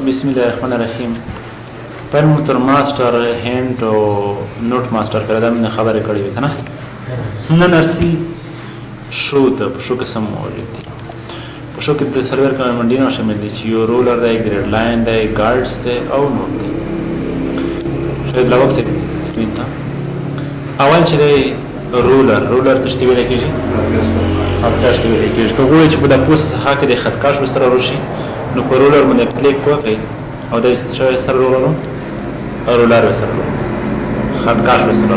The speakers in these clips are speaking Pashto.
بسم الله الرحمن الرحیم. پن موتر ماستر هند او نوٹ ماستر کړه دا مې خبره کړې وي کنه. نن نرسي شو ته شو قسم موجود دي. په شو کې د سرور کمانډینو شامل دي چې یو رولر دی، ګریډ لاین دی، ګارډز دی او نوٹ دی. شاید لا وخت سپین تا اول چې دی رولر تشتی ویل کېږي. خط تشتی ویل کېږي. کوم چې په د پوسټ څخه کې د خط کاش وستره روشي نو په رولر باندې کلیک وکړئ او د سره رولر وسره خط کاش وسره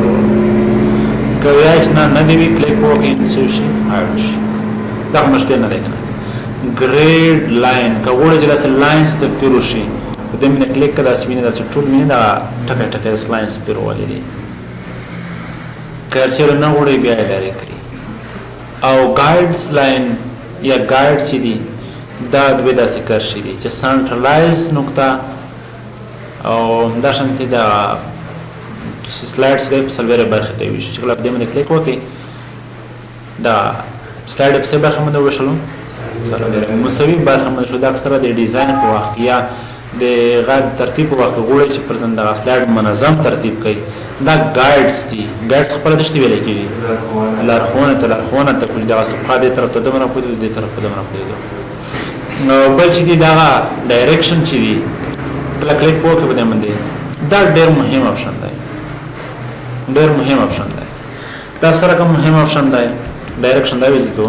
که وایي نه دی وی کلیک وکړئ چې شي هاش دا مشکل نه دی کنه. ګریډ لاین کوم چې لاس لاینز د پیرو شي په دې باندې کلیک کړه سپینه د ټول مینه دا ټکه لاینز پیرو ولې دي کارچر نه وړي بیا لري کوي او ګایډز لاین یا ګایډ چې دي دا دوی داسې کار شي دي چې سنټرلایز نقطه او دا شانتي دا سلایډز دی په سلویره برخه ته وي چې کله په دې باندې کلیک وکړئ دا سلایډ په څه برخه باندې وشلو سلویره مساوي برخه باندې شو دا اکثره د ډیزاین په وخت یا د غږ ترتیب په وخت غوړي چې پرځن دا سلایډ منظم ترتیب کوي دا ګایډز دي. ګایډز خپل د شتي ویل کېږي لارښوونه ته کوم دا صفحه دې طرف ته دمره پوي دې طرف ته دمره پوي نو بل چې دي دا ډایرکشن چې دي کله کلیک وکړئ په دې باندې دا ډېر مهم آپشن دی. دا سره کوم مهم آپشن دی ډایرکشن دا وځي کو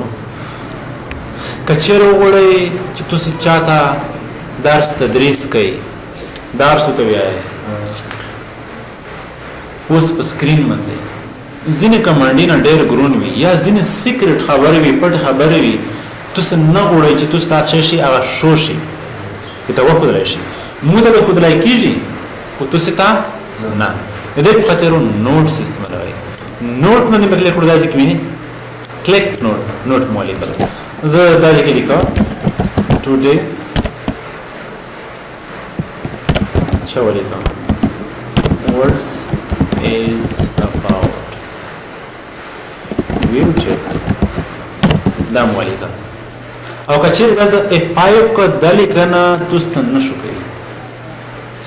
کچېر وګړي چې تاسو چاته درس تدریس کوي درس ته وایي اوس په سکرین باندې ځینې کمانډینه ډېر ګرون وي یا ځینې سیکرټ خبرې وي پټ خبرې وي تاسو نه غواړئ چې تاسو تاسو شي هغه شو شي ته وښودلی شي موږ ته وښودلی کېږي خو تاسو ته نه د دې په خاطر نوټ سیستم راوړئ. نوټ باندې مې کلیک کړو دا ځکه ویني کلیک نوټ مو لیکل زه دا ځکه لیکم ټوډے څه ولیکم words is about wheelchair دا مو لیکم او کچیر دا زه پایپ کو دلی کنه تاسو نشو کوي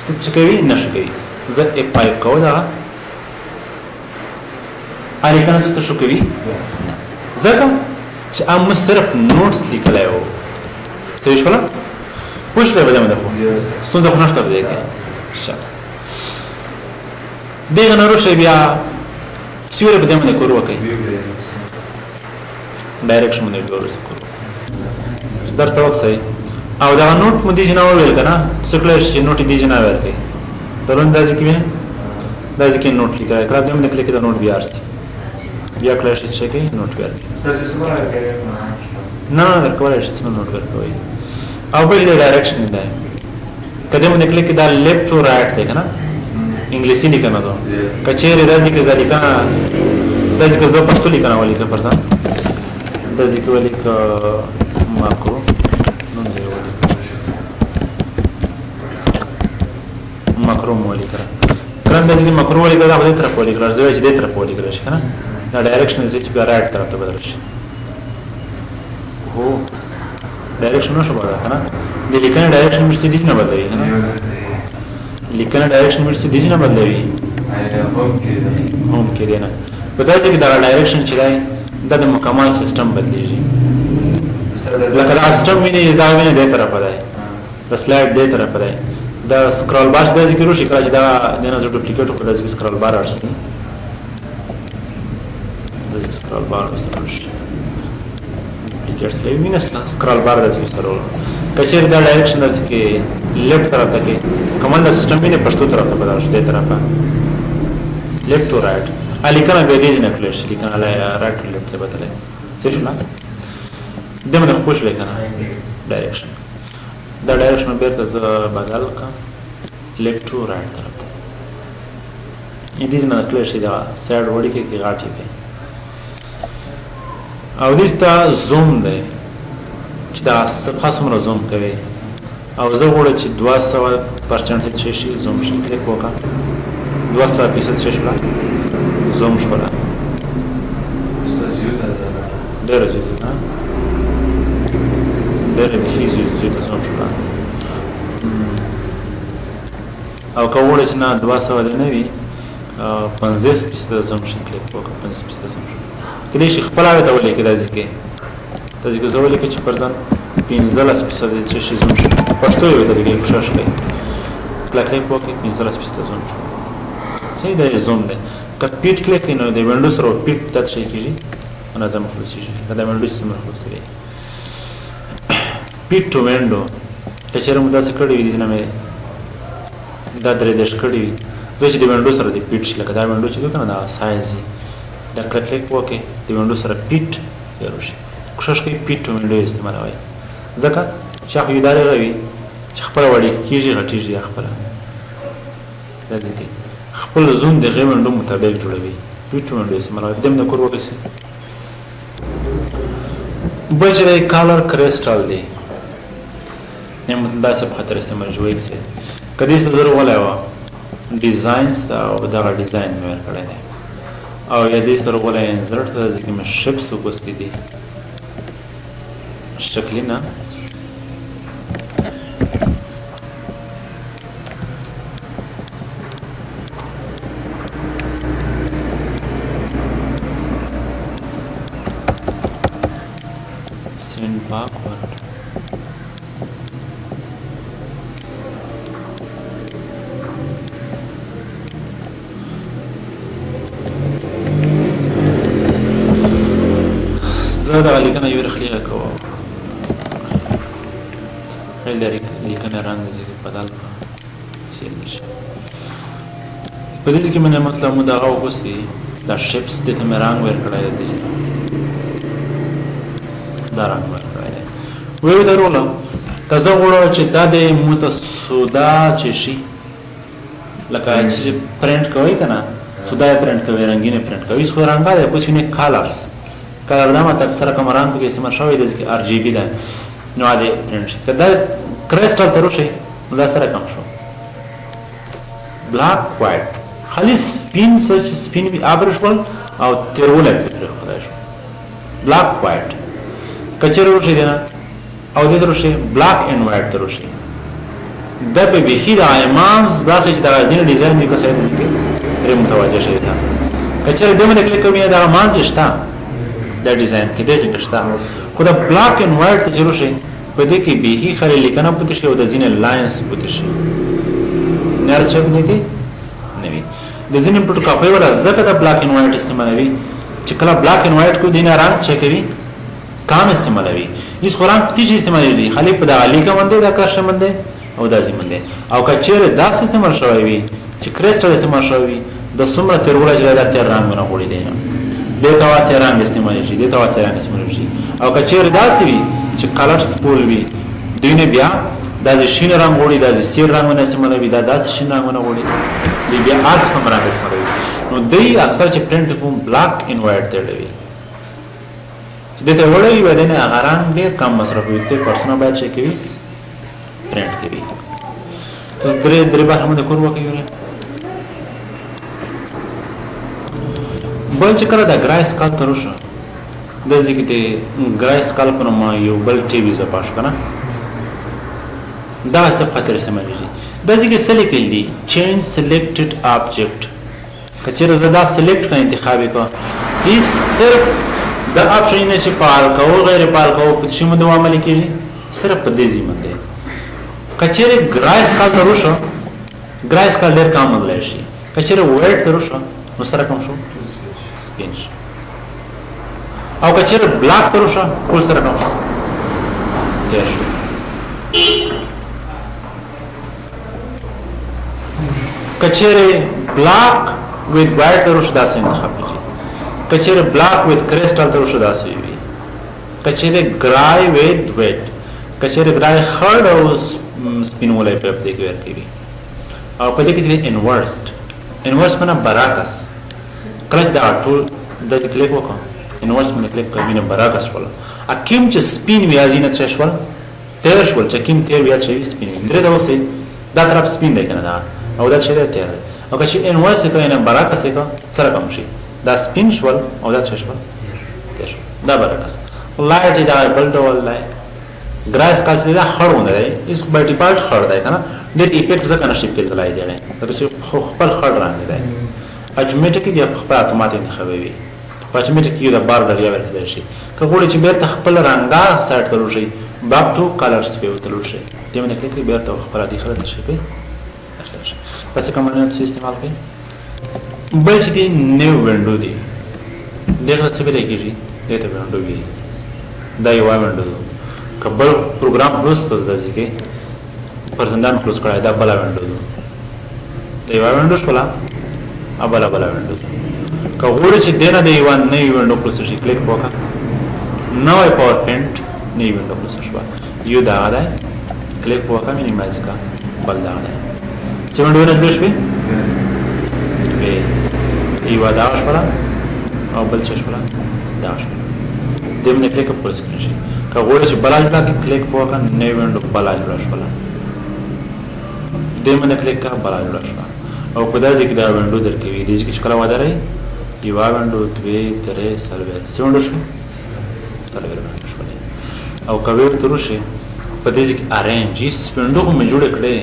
څه کوي نشو کوي زه پایپ کو دا اړ کنه تاسو شو کوي ځکه چې ام صرف نوټس لیکلای وو څه وشولا وشله بده مده خو ستونزه خو نشته بده کې شاته دغه نوروشه بیا سیوره بده مده کورو کوي ډایرکشن باندې ورسې کورو درته وکسي او دا نوٹ مو دي جنا ویل کنه څکلر شي نوٹ دي جنا ور کوي درون دازي کې ویني دازي کې نوٹ لیکل کړه دې باندې کلیک دا نوٹ بیا ارسي بیا کلر شي چې کوي نوٹ بیا نه کولای شي چې نوٹ ورکوي او بل دی ډایرکشن دی کله باندې کلیک دا لیفت تو رائټ دی کنه انګلیسي لیکنه ده کچېره دازي کې ځل کنه دازي کې زه پښتو لیکنه ولې که پرځم دازي کې ولې که ماکرو ماکرو مولي کړه کرن دغه ماکرو مولي کړه په دې طرف ولي کړه زوی چې دې طرف ولي کړه کنه دا ډایرکشن چې په رائټ طرف ته بدل شي هو ډایرکشن نشو بدل کنه د لیکنه ډایرکشن مشته دي نه بدلوي کنه لیکنه ډایرکشن مشته دي نه بدلوي هم کې دی نه په دې کې دا ډایرکشن چې دی د مکمل سیستم بدلیږي لکه دا سیستم ویني دا ویني دې طرف دی د سلایډ دې طرف دی دا سکرول بار د ذکر وشي کله چې دا د نه ډوپلیکیټ کړو د سکرول بار ارسي د سکرول بار سره وشي ډوپلیکیټ سلایډ مینه سکرول بار د ذکر سره کچېر دا ډایرکشن د کې لیفت طرف ته کې کمانډ سیستم یې پښتو طرف ته بدل شي د طرفه لیفت ټو رائټ علي کنه به دې نه کړل شي کنه رائټ ټو لیفت ته بدلې څه شو نه دمه خوش لیکنه ډایرکشن دا ډایرکشن بیرته ز بدل کا لیفت ټو رائټ طرف ته دې نه کړل شي دا سایډ وړي کې غاټي کې او دې ته زوم دی چې دا صفحه سمره زوم کوي او زه غواړم چې 200% شي زوم شي کلیک وکړه 200% شي زوم شو ډېر زیات نه ډېر شي زیات زوم شو او که وړه چې نه 200 دی نه وي 50% زوم شي کلیک وکړه 50% زوم شي کله شي خپل هغه ته ولیکي دا ځکه تاسو که زول کې چې پرځان 15% چې شي زوم شي پښتو یو ته کې خوشاله شي کلیک وکړه 15% زوم شي صحیح دی زوم دی که پیټ کلیک نو د وینډو سره پیټ تاسو شي کیږي منظم خلاصي شي دا وینډو سره خلاصي پیټ ټو وینډو کچېره مو داسې کړی وي چې نه دا درې دش کړی وي زه چې د وینډو سره د پیټ شي لکه دا وینډو چې کنه دا سایز دا کلیک وکړي د وینډو سره پیټ یې شي کوشش کوي پیټ ټو وینډو استعمالوي ځکه چې خو ادارې راوي چې خپل وړي کیږي غټیږي خپل دا دي خپل زوم د غو وینډو مطابق جوړوي پیټ ټو وینډو استعمالوي دم نه کور وکړي بل چې کالر کریسټال دی نه مطلب دا څه په خاطر استعمال جوړیږي کدی څه ضرور ولا و ډیزاینز دا او دا ډیزاین مې ورکړی دی او یا دې سره ولا انزرټ د ځکه مې شپس وګستې دي شکلینا سین باکورد زه دا لیکنه یو رخلیه کوم خیلی داری لیکنه رنگ دیگه بدل سیل میشه پدیدی که من مطلب مو داغا و گستی دا شپس دیتا می رنگ ویر کرده دیجی دا رنگ ویر کرده ویوی در رولا که زه غوړو چې دا د موته سودا چې شي لکه چې پرنټ کوي که نه سودا یې پرنټ کوي رنګین یې پرنټ کوي څو رنګه دی پس وینې کالرز کلر دا مطلب سره کوم رنګ پکې استعمال شوی دی ځکه RGB ده نو دا پرنټ شي که دا کرسټل ته وشي نو دا سره کم شو بلاک وایټ خالي سپین سچ سپین وي ابرش ول او تیرول پرې خدای شو بلاک وایټ کچره وشي دی نه او دې ترشي بلاک اینڈ وایټ ترشي دا به بخیر ایمانز باقي چې دا ځین ډیزاین یې کوي چې پرې متوجه شي دا کچره دمه کلیک کوي دا مانز شته دا ډیزاین کې دغه کشته خو دا بلاک اینڈ وایټ ته ضرور شي په دې کې به هی خلې لیکنه پته شي او د ځین لاینز پته شي نه راځي په دې کې نه وي د ځین پټ کاپي ولا زکه دا بلاک اینڈ وایټ استعمالوي چې کله بلاک اینڈ وایټ کو دینه رنگ څه کوي کام استعمالوي هیڅ قران تیجی استعمالوي خالي په دا لیکه باندې دا کارشه باندې او دا ځین باندې او کچېره دا استعمال شوی وي چې کرسټل استعمال شوی وي د څومره تیرول چې دا تیر رنگ نه غوړي دی نه دیتا وا تیران استعمال شي دیتا وا تیران استعمال شي او کچېره دا سوي چې کلرز پول وي دینه بیا د شین رنگ وړي د سیر رنگ نه استعمالوي دا داس شین رنگ نه وړي دی بیا ارک سم رنگ استعمالوي نو دی اکثر چې پرنټ کوم بلاک اینڈ وایټ ته دی چې دته وړي ودانه هغه رنگ ډیر کم مصرف وي ته پرسنل باید شي کوي پرنټ کوي ته درې بار هم د کور وکړي بل چې کله دا ګرای سکال ته روشه د ځکه ته ګرای سکال په نوم یو بل ټي وي زپاش کنه دا څه خاطر استعمالېږي د ځکه سلیکل دي چینج سلیکټډ آبجیکټ کچېره زدا سلیکټ کا انتخاب وکړه هیڅ صرف د اپشن نشي پال کو غیر پال کو چې مو دوه عمل کیږي صرف په دې ځای باندې کچېره ګرای سکال ته روشه ګرای سکال ډېر کم ملای شي کچېره وایټ ته روشه نو سره کوم شو سپین او کچېره بلاک ته روشه ټول سره کوم شو تیر شو کچېره بلاک with white ته روشه داسې انتخاب کړئ کچېره بلاک with crystal ته روشه داسې وي کچېره ګرای with wet کچېره ګرای خړ او سپینولای په دې کې ورکوي او په دې کې انورس معنا برعکس کله دا ټول د کلیک وکړه انورس باندې کلیک کوي نه برعکس ولا اکیم چې سپین ویازینه ترشول تیر شول چې کیم تیر ویاز شوی سپین درې دا وسه دا طرف سپین دی کنه دا او دا چې تیر او که چې انورس کوي نه برعکس کوي سره کوم شي دا سپین شول او دا څه شول تیر شول دا برعکس لایټ دا بل ډول لای ګراس کال چې دا خړونه دی اس په ډیفالت خړ دی کنه ډېر افیکټ ځکه نشي کېدلی دی هغې چې خپل خړ رنګ دی اټومیټیکي بیا په خپل اتومات انتخابوي په اټومیټیک کې د بارډر یا ورکېدلی شي که غواړئ چې بېرته خپل رنګدار سایډ ته وشئ back to colors پې ورته وشئ دې باندې کلیک کړئ بېرته خپل عادي خړ ته شي کوئ داسې کمانډونه څه استعمال کوئ بل چې دی نیو وینډو دی دغه څه ویلی کېږي دې ته وینډو وایي دا یوه وینډو ده که بل پروګرام کلوز کړو داسې کې پرزندان کلوز کړی دا بله وینډو ده د یوه وینډو شوله او بله وینډو ده که غواړئ چې دې نه د یوه نوې وینډو کلوز شي کلیک وکړه نوی پاور پوینټ نوې وینډو کلوز شوه یو دغه دی کلیک وکړه مینیمایز کړه بل دغه دی څه وینډوونه جوړې شوې یوه دغه شوله او بل څه شوله دغه شوله دې باندې کلیک په فل سکرین شي که غواړئ چې بله جوړه کړئ کلیک وکړه نوې وینډو بله جوړه شوله دې باندې کلیک کړه بله جوړه شوه او په دا ځای کې دا وینډو درکوي دې ځای کې چې کله ودروئ یوه وینډو دوې درې څلوېښت څه وینډو شوې څلوېښت وینډو شولې او که ورته وشي په دې ځای کې ارینج هېڅ وینډو خو مې جوړې کړې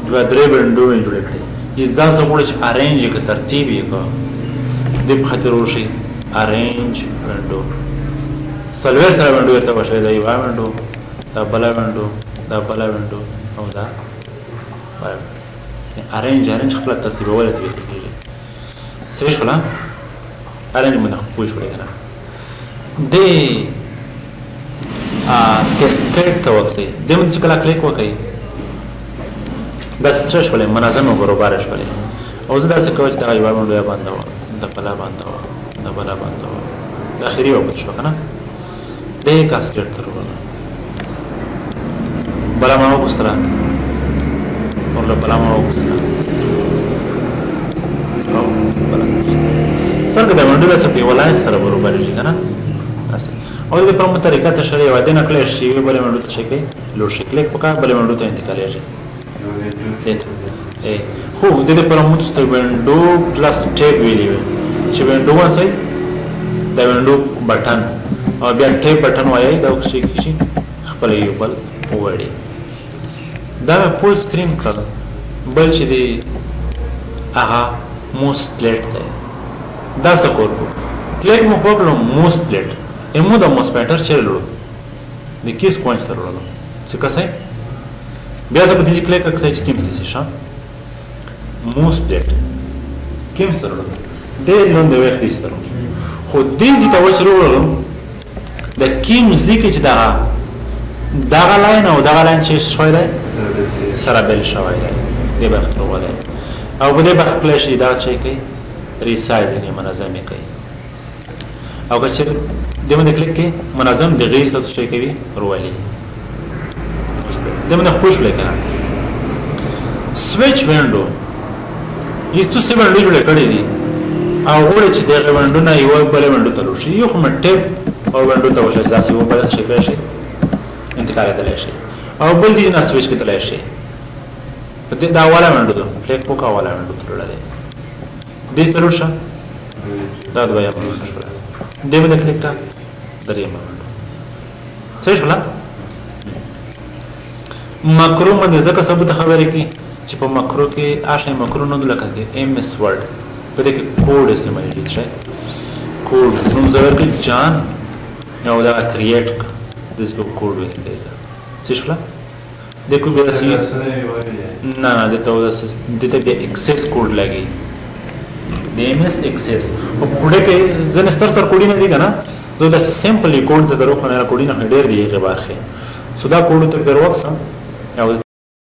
دوه درې وینډو مې جوړې کړې دا څه غواړي چې ارینج یې که ترتیب یې که دې په خاطر وشي ارینج وینډو څلوېښت سره وینډو ورته وشوي دا یوه وینډو دا بله وینډو دا بله وینډو او دا بله ارینج خپله ترتیبولی ته ویل کېږي صحیح شوله ارینج باندې خو پوه شولې که نه دې کیسکیډ ته وکسئ دې باندې چې کله کلیک وکړئ داسې سره شولې منظمه برابره شولې او زه داسې کوم چې دغه یوه وینډو یا بنده وه د بله بنده وه د بله بنده وه د اخري یوه بند شوه که نه دې کاسکیډ ته راغله بله ما وګوستله ورله بله ما وګوستله او بله څرنګه د وینډو داسې په یوه لاین سره برابرې شي که نه داسې او د دې په کومه طریقه ته شړې یوه دې نه کلیک شي یوې بلې وینډو ته شي کوئ لوډ شي کلیک وکړه بلې وینډو ته انتقالېږي خو د دې لپاره موږ ته وینډو پلس ټیب ویلي وي چې وینډو وڅئ دا وینډو بټن او بیا ټیب بټن وایئ دا وکړئ کېږي خپله یو بل ووړي دا مې فول سکرین کړل بل چې دی هغه موس پلیټ دی دا څه کوو کلیک مو وکړو موس پلیټ امو د موس پوینټر چیرې لوړو د کیس کوینټ ته لوړلو څه کسئ بیا زه په دې کلیک کړئ چې کیمس دې شي موس پلیټ کیمس ته لوړلو ډېر لوند دی وخت دې سره خو دې ځای ته چې وروړلو د کیمس ځای کې چې دغه لاین او دغه لاین چې شوی دی سره بل شوی دی دې برخه ته وغواړئ او په دې برخه کلی شي دغه شی کوي ریسایزینګ یې منظم یې کوي او که چېرې دې باندې کلیک کوي منظم د غیز ته څه شی کوي روالي دې باندې پوه شولئ که نه سویچ وینډو هېڅ څه وینډو جوړې کړې دي او غواړئ چې دغه وینډو نه یوه بلې وینډو ته لوړ شي یو خو مې ټیپ او وینډو ته وشئ چې داسې یوه بله شي کړی شي انتقالېدلی شي او بل دې نه سویچ کېدلی شي دا اوله وینډو ده کلیک وکړه اوله وینډو ته لوړلی دې ته لوړ شه دا دویمه وینډو شوله دې باندې کلیک کړه درېیمه وینډو صحیح شوله مکرو باندې ځکه ثبوت خبرې کوي چې په مکرو کې هغه مکرو نه لکه د ایم اس ورډ په دې کې کوډ استعمالېږي څه کوډ نوم زه ورکړئ جان او دا کریټ داسې کوم کوډ ولیکئ څه شوله دې کو بیا داسې نه دې ته بیا اکسس کوډ لګي د ایم اس اکسس او کوډه کې ځینې ستر کوډونه دي که نه زه داسې سمپل کوډ ته در وښیم کوډونه ډېر دي هغې برخې سو دا کوډ ته پرې وکړم او